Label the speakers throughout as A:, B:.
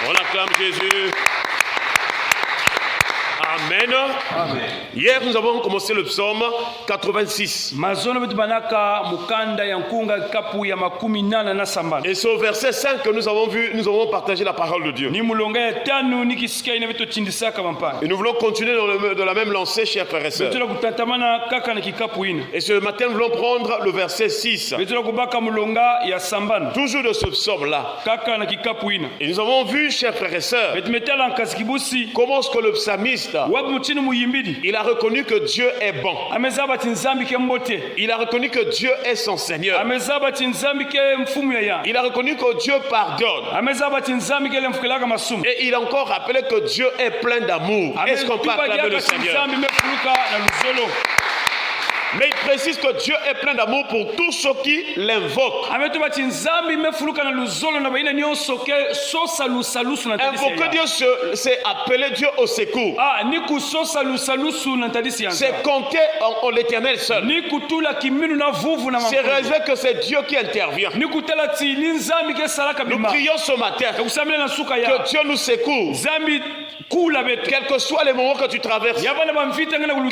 A: On acclame Jésus. Amen.
B: Amen.
A: Hier, nous avons commencé le psaume 86. Et c'est au verset 5 que nous avons vu, nous avons partagé la parole de Dieu. Et nous voulons continuer dans la même lancée, chers frères et sœurs. Et ce matin, nous voulons prendre le verset 6. Toujours de ce psaume-là. Et nous avons vu, chers frères et sœurs, comment est-ce que le psalmiste, il a reconnu que Dieu est bon. Il a reconnu que Dieu est son Seigneur. Il a reconnu que Dieu pardonne. Et il a encore rappelé que Dieu est plein d'amour. Est-ce qu'on peut acclamer le Seigneur? Mais il précise que Dieu est plein d'amour pour tous ceux qui l'invoquent. Invoquer Dieu, c'est appeler Dieu au secours. C'est compter en l'Éternel seul. C'est réaliser que c'est Dieu qui intervient. Nous prions ce matin que Dieu nous secoue. Quels que soient les moments que tu traverses, quel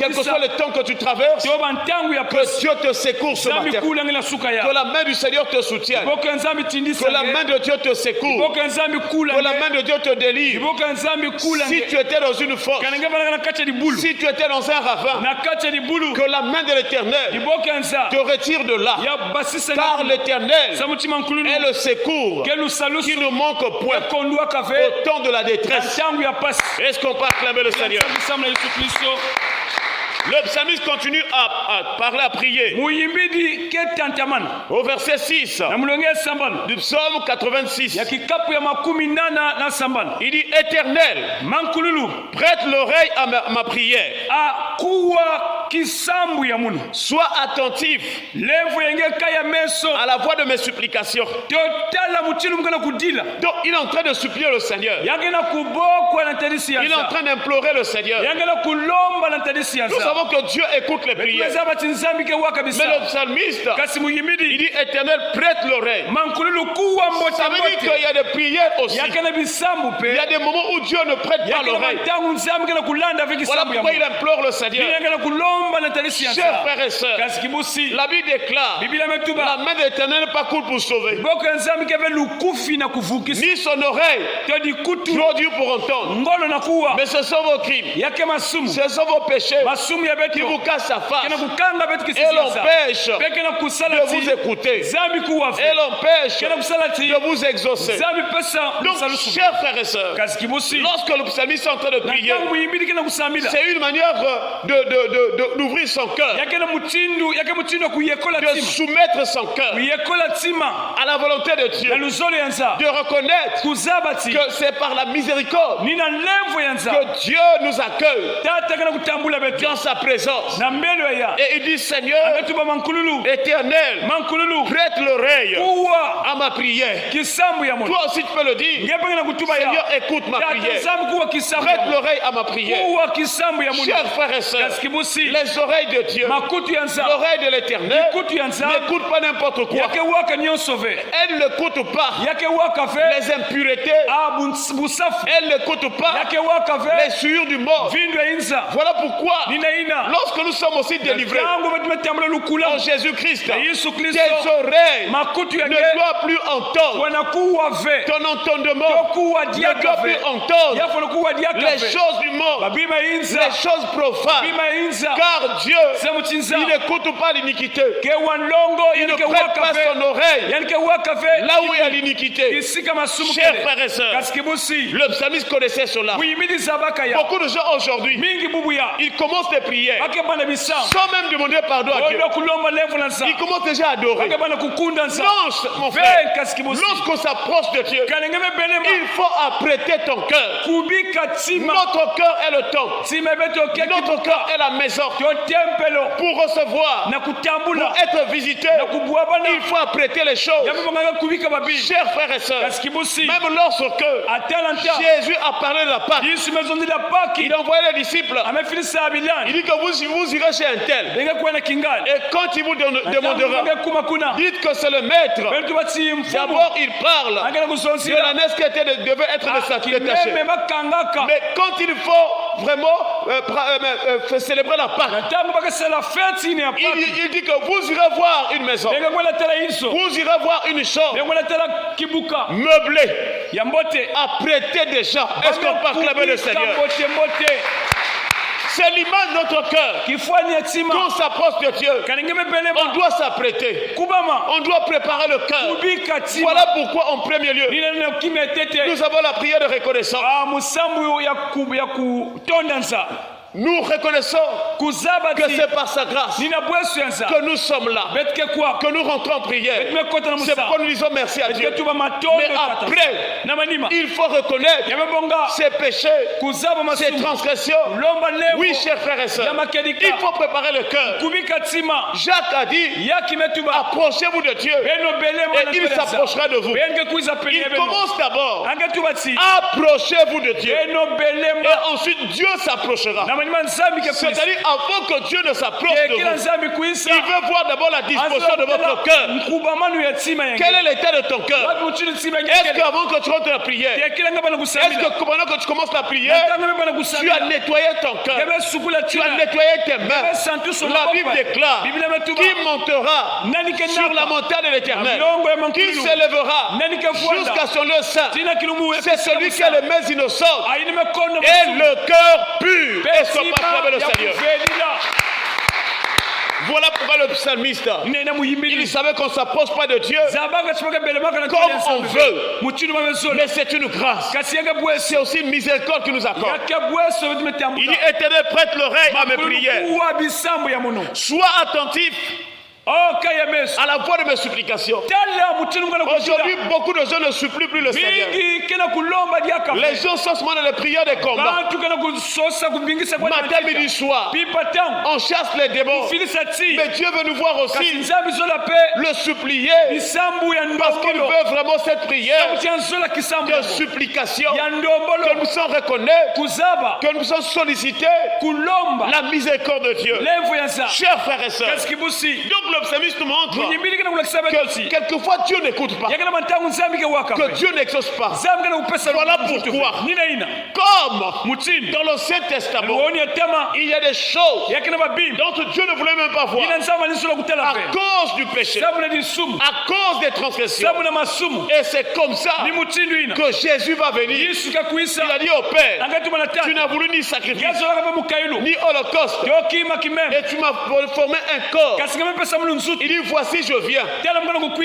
A: que soit le temps que tu traverses, que Dieu te secoue ce matin. Que la main du Seigneur te soutienne. Que la main de Dieu te secoue. Que la main de Dieu te délivre. Si tu étais dans une fosse, si tu étais dans un ravin, que la main de l'Éternel te retire de là. Car l'Éternel est le secours qui ne manque point au temps de la détresse. Est-ce qu'on peut acclamer le Seigneur? Le psalmiste continue à parler, à prier. Au verset 6 du psaume 86, il dit: Éternel, prête l'oreille à ma prière. Sois attentif à la voix de mes supplications. Donc il est en train de supplier le Seigneur. Il est en train d'implorer le Seigneur. Nous savons que Dieu écoute les prières. Mais le psalmiste, il dit: Éternel, prête l'oreille. Ça veut dire qu'il y a des prières aussi. Il y a des moments où Dieu ne prête pas l'oreille. Voilà pourquoi il implore le Seigneur. Chers frères et sœurs, la Bible déclare: la main de l'Éternel n'est pas courte pour sauver, ni son oreille trop dure pour entendre. Mais ce sont vos crimes, ce sont vos péchés qui vous cassent sa face et l'empêche de vous écouter et l'empêche de vous exaucer. Donc, chers frères et sœurs, lorsque le psalmiste est en train de prier, c'est une manière d'ouvrir son cœur, de soumettre son cœur à la volonté de Dieu, de reconnaître que c'est par la miséricorde que Dieu nous accueille dans sa présence. Et il dit: Seigneur, Éternel, prête l'oreille à ma prière. Toi aussi tu peux le dire: Seigneur, écoute ma prière. Prête l'oreille à ma prière. Chers frères et sœurs, les oreilles de Dieu, l'oreille de l'Éternel n'écoute pas n'importe quoi. Elle n'écoute pas les impuretés. Elle n'écoute pas les souillures du mort. Voilà pourquoi, lorsque nous sommes aussi délivrés en Jésus-Christ, tes oreilles ne doivent plus entendre, ton entendement ne doit plus entendre les choses du monde, les choses profanes. Car Dieu, il n'écoute pas l'iniquité. Il ne prête pas son oreille là où il y a l'iniquité. Chers frères et sœurs, le psalmiste connaissait cela. Beaucoup de gens aujourd'hui, ils commencent des prières sans même demander pardon à Dieu. Ils commencent déjà à adorer. Non, mon frère, lorsqu'on s'approche de Dieu, il faut apprêter ton cœur. Notre cœur est le temple. Notre cœur est la maison. temple, pour recevoir, pour être visité, il faut apprêter les choses. Chers frères et sœurs, même lorsque Jésus a parlé de la Pâque, il a envoyé les disciples. Il dit que vous irez chez un tel. Et quand il vous demandera, dites que c'est le maître. D'abord, il parle de l'ânesse qui devait être détachée. Mais quand il faut vraiment célébrer la Pâque, il dit que vous irez voir une maison, vous irez voir une chambre meublée, apprêtée déjà. Est-ce qu'on peut acclamer le Seigneur? C'est l'image de notre cœur. Quand on s'approche de Dieu, on doit s'apprêter. On doit préparer le cœur. Voilà pourquoi en premier lieu, nous avons la prière de reconnaissance. Nous reconnaissons que c'est par sa grâce que nous sommes là, que nous rentrons en prière. C'est pourquoi nous disons merci à Dieu. Mais après, il faut reconnaître ses péchés, ses transgressions. Oui, chers frères et sœurs, il faut préparer le cœur. Jacques a dit, approchez-vous de Dieu et il s'approchera de vous. Il commence d'abord, approchez-vous de Dieu et ensuite Dieu s'approchera. C'est-à-dire, avant que Dieu ne s'approche de vous, il veut voir d'abord la disposition de votre cœur. Quel est l'état de ton cœur? Est-ce qu'avant que tu rentres dans la prière, est-ce que pendant que tu commences la prière, tu as nettoyé ton cœur, tu as nettoyé tes mains? La Bible déclare, qui montera sur la montagne de l'Éternel, qui s'élèvera jusqu'à son lieu saint, c'est celui qui a les mains innocentes et le cœur pur. Est-ce qu'on peut acclamer le Seigneur? Voilà pourquoi le psalmiste, il savait qu'on ne s'approche pas de Dieu comme on veut, mais c'est une grâce, c'est aussi une miséricorde qui nous accorde. Il dit, Éternel, prête l'oreille à mes prières, sois attentif à la voix de mes supplications. Aujourd'hui, beaucoup de gens ne supplient plus le Seigneur. Les gens sont seulement dans les prières des combats. Matin, midi, soir, on chasse les démons. Mais Dieu veut nous voir aussi le supplier, parce qu'il veut vraiment cette prière de supplication, que nous sommes reconnaître, que nous sommes sollicités la miséricorde de Dieu. Chers frères et sœurs, donc le psalmiste nous montre que quelquefois Dieu n'écoute pas, que Dieu n'exauce pas. Voilà pourquoi, comme dans l'Ancien Testament, il y a des choses dont Dieu ne voulait même pas voir à cause du péché, à cause des transgressions. Et c'est comme ça que Jésus va venir. Il a dit au Père, tu n'as voulu ni sacrifice ni holocauste, et tu m'as formé un corps. Il dit, voici je viens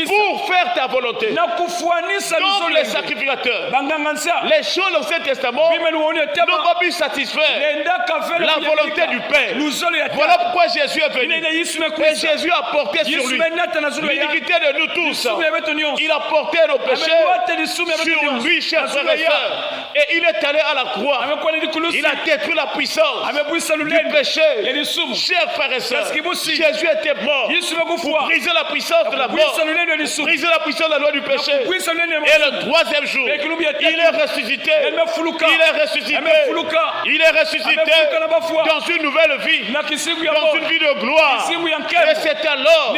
A: pour faire ta volonté. Donc les sacrificateurs, les choses de l'Ancien Testament n'ont pas pu satisfaire la volonté du Père. Voilà pourquoi Jésus est venu. Et Jésus a porté sur lui l'iniquité de nous tous. Il a porté nos péchés sur lui, chers frères et sœurs. Et il est allé à la croix. Il a détruit la puissance du péché. Chers frères et sœurs, Jésus était mort pour briser la puissance de la mort, briser la puissance de la loi du péché. Et le troisième jour, il est ressuscité. Il est ressuscité. Il est ressuscité dans une nouvelle vie, dans une vie de gloire. Et c'est alors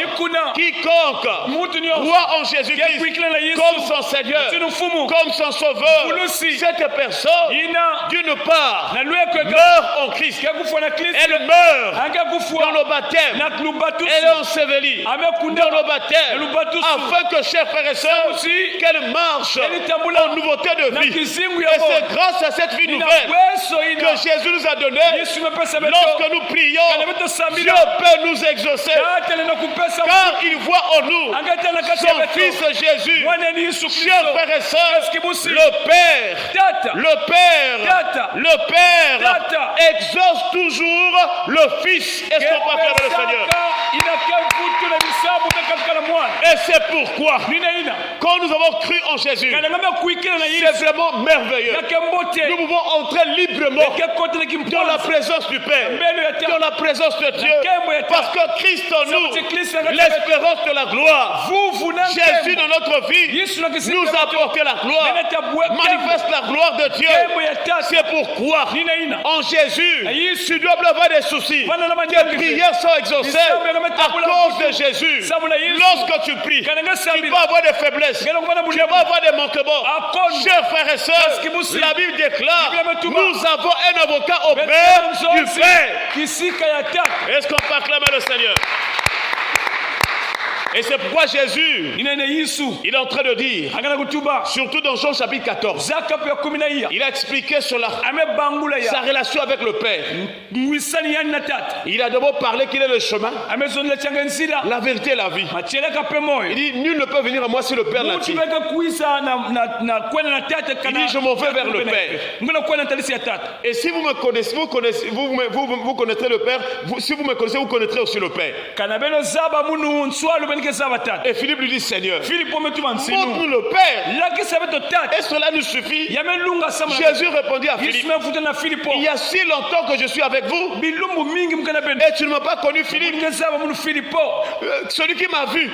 A: quiconque croit en Jésus-Christ comme son Seigneur, comme son Sauveur, cette personne, d'une part, meurt en Christ. Elle meurt dans le baptême. Elle est ensevelie dans le baptême, afin que, chers frères et sœurs, qu'elle marche en nouveauté de vie. Et c'est grâce à cette vie nouvelle que Jésus nous a donné. Lorsque nous prions, Dieu peut nous exaucer, car il voit en nous son Fils Jésus. Chers frères et sœurs, le Père exauce toujours le Fils. Est-ce qu'on peut acclamer le Seigneur? Et c'est pourquoi, quand nous avons cru en Jésus, c'est vraiment merveilleux. Nous pouvons entrer librement dans la présence du Père, dans la présence de Dieu, parce que Christ en nous, l'espérance de la gloire. Jésus dans notre vie nous a apporté la gloire, manifeste la gloire de Dieu. C'est pourquoi en Jésus, tu dois avoir des soucis. Tes prières sont exaucées à cause de Jésus. Lorsque tu pries, tu vas avoir des faiblesses, tu vas avoir des manquements. Chers frères et sœurs, la Bible déclare, nous avons un avocat au Père du Père. Est-ce qu'on peut acclamer le Seigneur? Et c'est pourquoi Jésus, il est en train de dire, surtout dans Jean chapitre 14, il a expliqué sur sa relation avec le Père. Il a d'abord parlé qu'il est le chemin, la vérité et la vie. Il dit, nul ne peut venir à moi si le Père l'attire. Il dit, je m'en vais vers le Père. Et si vous me connaissez, vous connaîtrez le Père. Si vous me connaissez, vous connaîtrez aussi le Père. Et Philippe lui dit, Seigneur, montre-nous le Père. Et cela nous suffit. Jésus répondit à Philippe, il y a si longtemps que je suis avec vous, et tu ne m'as pas connu, Philippe. Celui qui m'a vu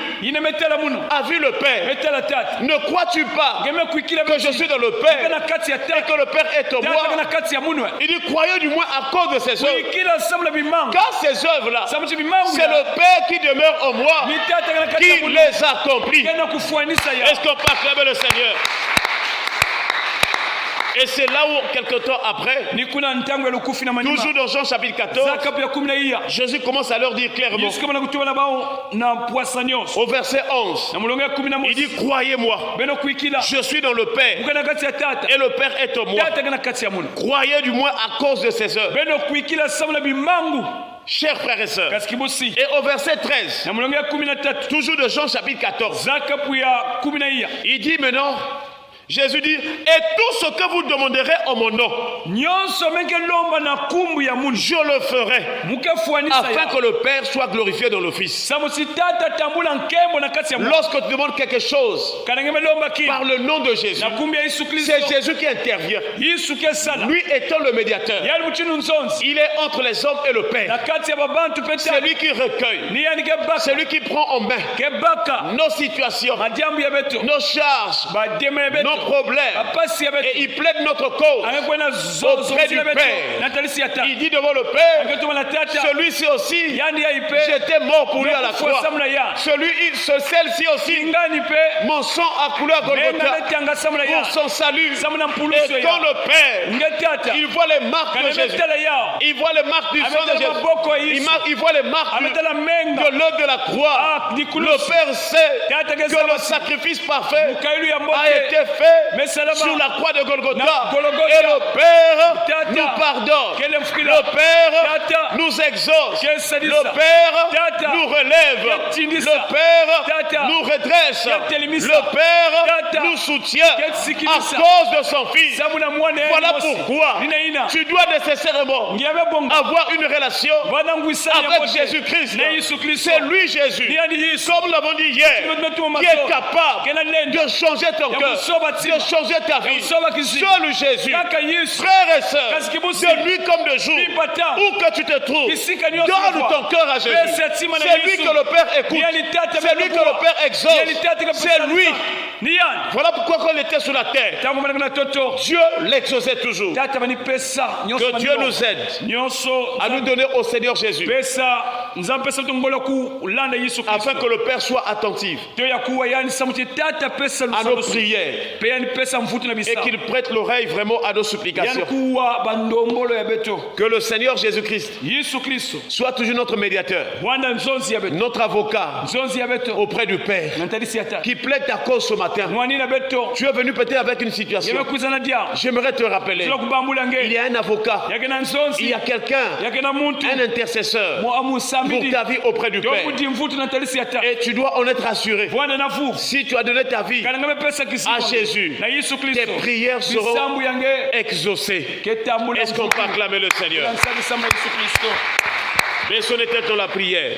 A: a vu le Père. Ne crois-tu pas que je suis dans le Père et que le Père est en moi? Il dit, croyez du moins à cause de ces œuvres. Car ces œuvres-là, c'est le Père qui demeure en moi qui les accomplit. Est-ce qu'on peut acclamer le Seigneur? Et c'est là où, quelque temps après, toujours dans Jean chapitre 14, Jésus commence à leur dire clairement, au verset 11, il dit, croyez-moi, je suis dans le Père, et le Père est en moi. Croyez du moins à cause de ces œuvres. Chers frères et sœurs, et au verset 13, toujours de Jean chapitre 14, il dit maintenant, Jésus dit, et tout ce que vous demanderez en mon nom, je le ferai, afin que le Père soit glorifié dans le Fils. Lorsque tu demandes quelque chose par le nom de Jésus, c'est Jésus qui intervient. Lui étant le médiateur, il est entre les hommes et le Père. C'est lui qui recueille, c'est lui qui prend en main nos situations, nos charges, nos problèmes, et il plaide notre cause auprès du Père. Il dit devant le Père, celui-ci aussi, j'étais mort pour lui à la croix. Celle-ci aussi, mon sang a coulé à Golgotha pour son salut. Et quand le Père, il voit les marques de Jésus, il voit les marques du sang de Jésus, il voit les marques de l'œuvre de la croix, le Père sait que le sacrifice parfait a été fait sur la croix de Golgotha, et le Père nous pardonne, le Père nous exauce, le Père nous relève, le Père nous redresse, le Père nous soutient à cause de son Fils. Voilà pourquoi tu dois nécessairement avoir une relation avec Jésus-Christ. C'est lui Jésus, comme nous l'avons dit hier, qui est capable de changer ton cœur, de changer ta vie. Seul Jésus, frères et sœurs, de nuit comme de jour, où que tu te trouves, donne ton cœur à Jésus. C'est lui que le Père écoute, c'est lui que le Père exauce, c'est lui. Voilà pourquoi quand il était sur la terre, Dieu l'exauçait toujours. Que Dieu nous aide à nous donner au Seigneur Jésus, afin que le Père soit attentif à nos prières et qu'il prête l'oreille vraiment à nos supplications. Que le Seigneur Jésus-Christ soit toujours notre médiateur, notre avocat auprès du Père, qui plaide ta cause ce matin. Tu es venu peut-être avec une situation. J'aimerais te rappeler, il y a un avocat, il y a quelqu'un, un intercesseur pour ta vie auprès du Père. Et tu dois en être assuré. Si tu as donné ta vie à Jésus, tes prières seront exaucées. Est-ce qu'on peut acclamer le Seigneur? Mais ce n'était dans la prière.